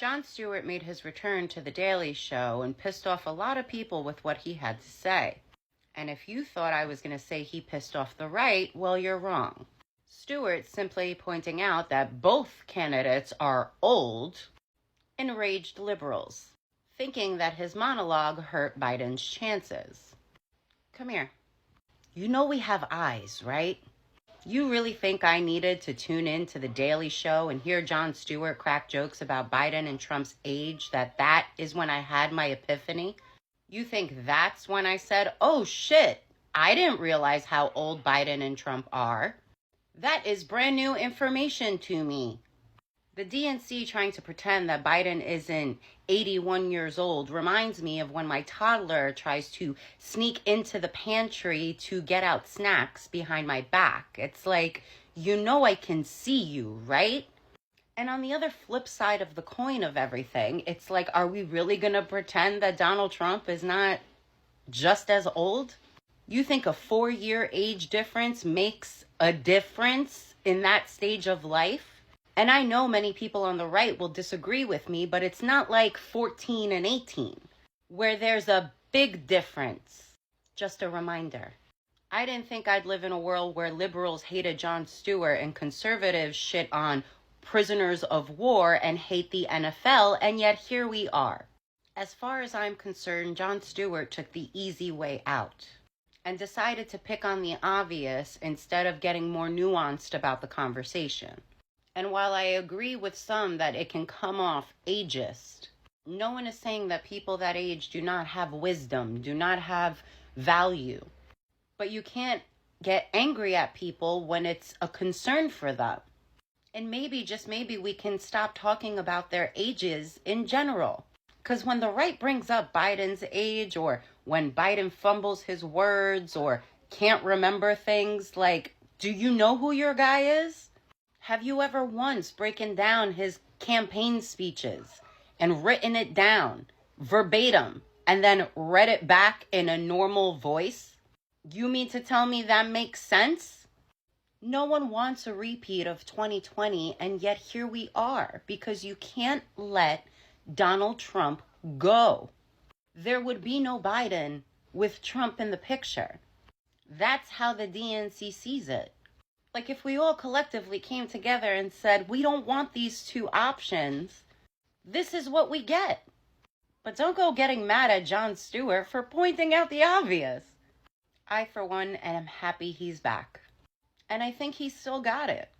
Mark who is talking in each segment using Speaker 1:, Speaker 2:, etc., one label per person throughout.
Speaker 1: Jon Stewart made his return to The Daily Show and pissed off a lot of people with what he had to say. And if you thought I was going to say he pissed off the right, well, you're wrong. Stewart simply pointing out that both candidates are old enraged liberals, thinking that his monologue hurt Biden's chances. Come here. You know we have eyes, right? You really think I needed to tune in to The Daily Show and hear Jon Stewart crack jokes about Biden and Trump's age that is when I had my epiphany? You think that's when I said, oh shit, I didn't realize how old Biden and Trump are? That is brand new information to me. The DNC trying to pretend that Biden isn't 81 years old reminds me of when my toddler tries to sneak into the pantry to get out snacks behind my back. It's like, you know I can see you, right? And on the other flip side of the coin of everything, it's like, are we really going to pretend that Donald Trump is not just as old? You think a 4-year age difference makes a difference in that stage of life? And I know many people on the right will disagree with me, but it's not like 14 and 18, where there's a big difference. Just a reminder. I didn't think I'd live in a world where liberals hated Jon Stewart and conservatives shit on prisoners of war and hate the NFL, and yet here we are. As far as I'm concerned, Jon Stewart took the easy way out and decided to pick on the obvious instead of getting more nuanced about the conversation. And while I agree with some that it can come off ageist, no one is saying that people that age do not have wisdom, do not have value. But you can't get angry at people when it's a concern for them. And maybe, just maybe, we can stop talking about their ages in general. Because when the right brings up Biden's age, or when Biden fumbles his words, or can't remember things, like, do you know who your guy is? Have you ever once broken down his campaign speeches and written it down verbatim and then read it back in a normal voice? You mean to tell me that makes sense? No one wants a repeat of 2020, and yet here we are, because you can't let Donald Trump go. There would be no Biden with Trump in the picture. That's how the DNC sees it. Like, if we all collectively came together and said, we don't want these two options, this is what we get. But don't go getting mad at Jon Stewart for pointing out the obvious. I, for one, am happy he's back. And I think he's still got it.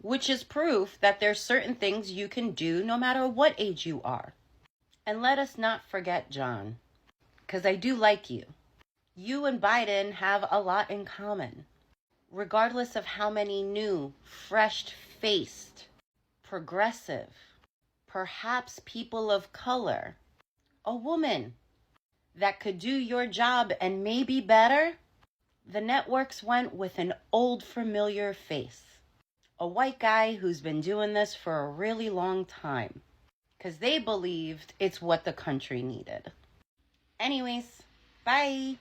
Speaker 1: Which is proof that there's certain things you can do no matter what age you are. And let us not forget Jon, because I do like you. You and Biden have a lot in common. Regardless of how many new, fresh-faced, progressive, perhaps people of color, a woman that could do your job and maybe better, the networks went with an old familiar face. A white guy who's been doing this for a really long time, because they believed it's what the country needed. Anyways, bye.